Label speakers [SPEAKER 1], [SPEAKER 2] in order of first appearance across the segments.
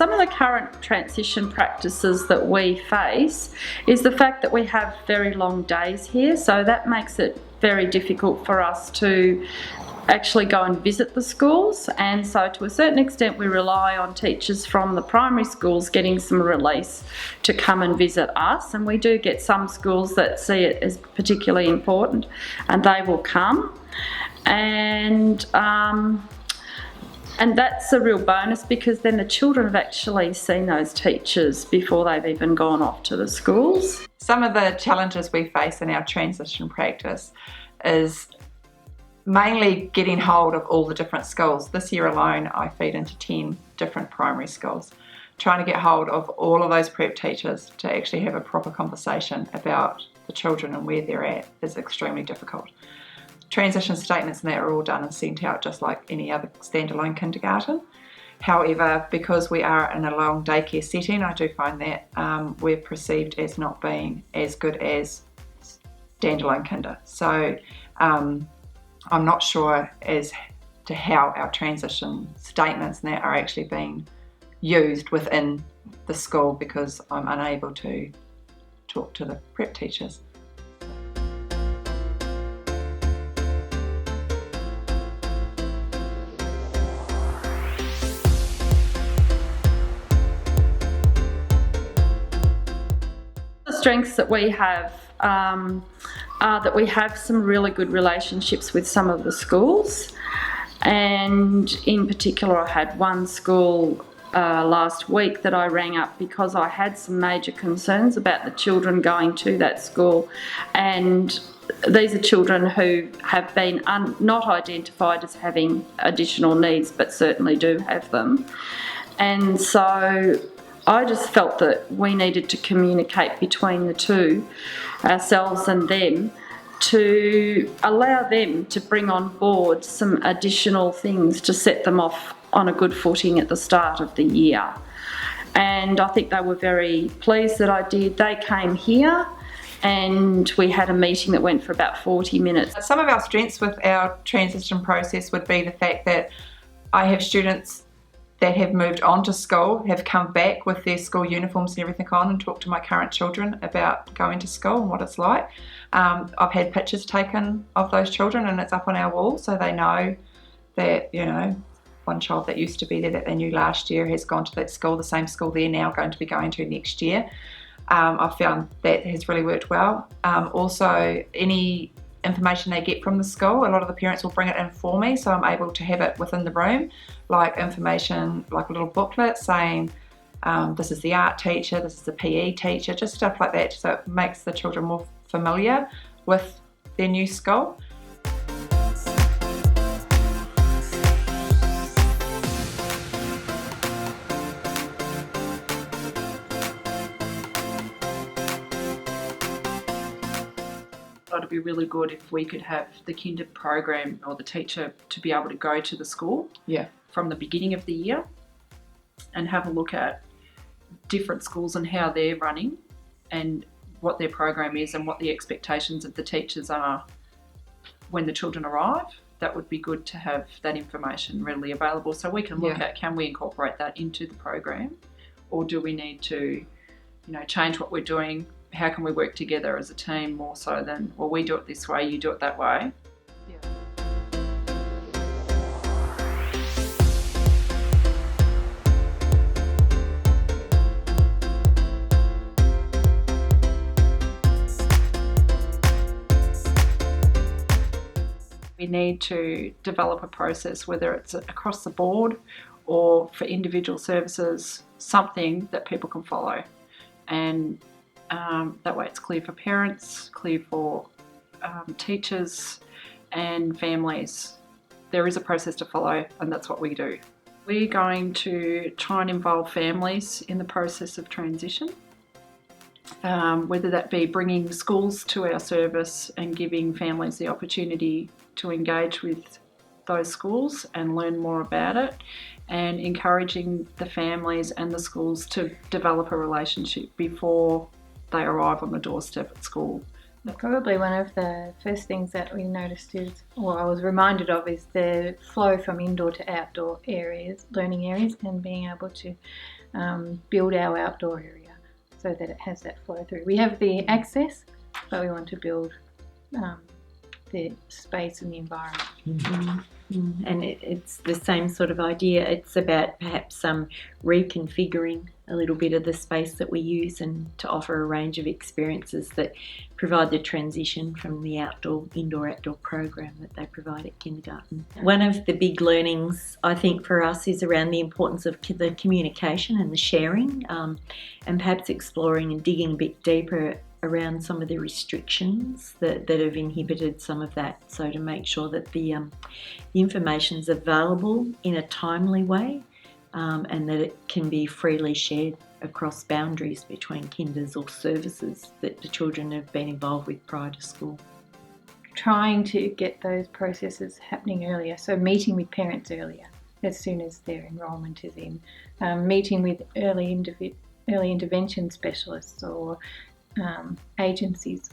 [SPEAKER 1] Some of the current transition practices that we face is the fact that we have very long days here, so that makes it very difficult for us to actually go and visit the schools, and so to a certain extent we rely on teachers from the primary schools getting some release to come and visit us, and we do get some schools that see it as particularly important and they will come, and that's a real bonus because then the children have actually seen those teachers before they've even gone off to the schools.
[SPEAKER 2] Some of the challenges we face in our transition practice is mainly getting hold of all the different schools. This year alone I feed into 10 different primary schools. Trying to get hold of all of those prep teachers to actually have a proper conversation about the children and where they're at is extremely difficult. Transition statements and that are all done and sent out just like any other standalone kindergarten. However, because we are in a long daycare setting, I do find that we're perceived as not being as good as standalone kinder. So I'm not sure as to how our transition statements and that are actually being used within the school because I'm unable to talk to the prep teachers.
[SPEAKER 1] The strengths that we have are that we have some really good relationships with some of the schools, and in particular I had one school last week that I rang up because I had some major concerns about the children going to that school, and these are children who have been not identified as having additional needs but certainly do have them, and so I just felt that we needed to communicate between the two, ourselves and them, to allow them to bring on board some additional things to set them off on a good footing at the start of the year. And I think they were very pleased that I did. They came here and we had a meeting that went for about 40 minutes.
[SPEAKER 2] Some of our strengths with our transition process would be the fact that I have students that have moved on to school, have come back with their school uniforms and everything on and talked to my current children about going to school and what it's like. I've had pictures taken of those children and it's up on our wall so they know that, you know, one child that used to be there that they knew last year has gone to that school, the same school they're now going to be going to next year. I've found that has really worked well. Also, any information they get from the school, a lot of the parents will bring it in for me, so I'm able to have it within the room, like information, like a little booklet saying this is the art teacher, this is the PE teacher, just stuff like that, so it makes the children more familiar with their new school.
[SPEAKER 3] It'd be really good if we could have the kinder program or the teacher to be able to go to the school from the beginning of the year and have a look at different schools and how they're running and what their program is and what the expectations of the teachers are when the children arrive. That would be good to have that information readily available so we can look at, can we incorporate that into the program, or do we need to, you know, change what we're doing? How can we work together as a team more so than, well, we do it this way, you do it that way. We need to develop a process, whether it's across the board or for individual services, something that people can follow. And that way it's clear for parents, clear for teachers and families. There is a process to follow and that's what we do. We're going to try and involve families in the process of transition, whether that be bringing schools to our service and giving families the opportunity to engage with those schools and learn more about it, and encouraging the families and the schools to develop a relationship before they arrive on the doorstep at school
[SPEAKER 4] Probably one of the first things that we noticed is, or I was reminded of, is the flow from indoor to outdoor areas, learning areas, and being able to build our outdoor area so that it has that flow through. We have the access, but we want to build the space and the environment.
[SPEAKER 5] Mm-hmm. And it's the same sort of idea. It's about perhaps reconfiguring a little bit of the space that we use and to offer a range of experiences that provide the transition from the indoor-outdoor program that they provide at kindergarten. One of the big learnings, I think, for us is around the importance of the communication and the sharing, and perhaps exploring and digging a bit deeper around some of the restrictions that have inhibited some of that, so to make sure that the information is available in a timely way, and that it can be freely shared across boundaries between kinders or services that the children have been involved with prior to school.
[SPEAKER 4] Trying to get those processes happening earlier, so meeting with parents earlier as soon as their enrolment is in, meeting with early intervention specialists or agencies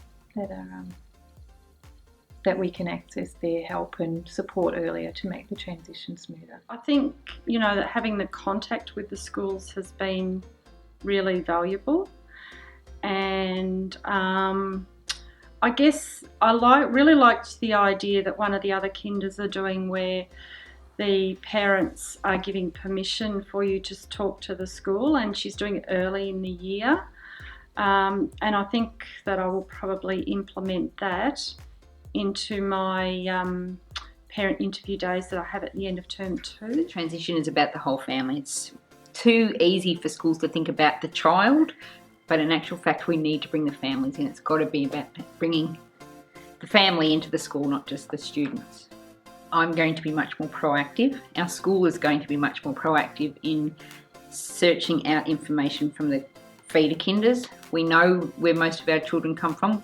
[SPEAKER 4] that we can access their help and support earlier to make the transition smoother.
[SPEAKER 1] I think, that having the contact with the schools has been really valuable, and I guess I really liked the idea that one of the other kinders are doing, where the parents are giving permission for you to talk to the school, and she's doing it early in the year. And I think that I will probably implement that into my parent interview days that I have at the end of term 2.
[SPEAKER 6] Transition is about the whole family. It's too easy for schools to think about the child, but in actual fact we need to bring the families in. It's got to be about bringing the family into the school, not just the students. I'm going to be much more proactive. Our school is going to be much more proactive in searching out information from the feeder kinders. We know where most of our children come from.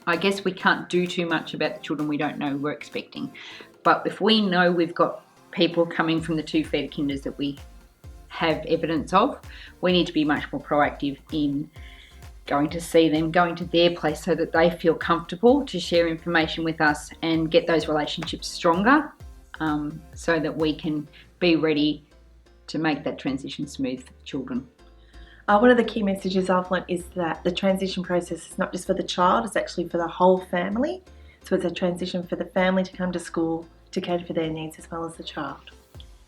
[SPEAKER 6] I guess we can't do too much about the children we don't know we're expecting. But if we know we've got people coming from the 2 feeder kinders that we have evidence of, we need to be much more proactive in going to see them, going to their place so that they feel comfortable to share information with us and get those relationships stronger, so that we can be ready to make that transition smooth for the children.
[SPEAKER 7] One of the key messages I've learnt is that the transition process is not just for the child, it's actually for the whole family. So it's a transition for the family to come to school to cater for their needs as well as the child.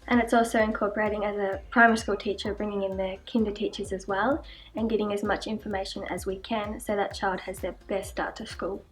[SPEAKER 8] And it's also incorporating, as a primary school teacher, bringing in the kinder teachers as well and getting as much information as we can so that child has their best start to school.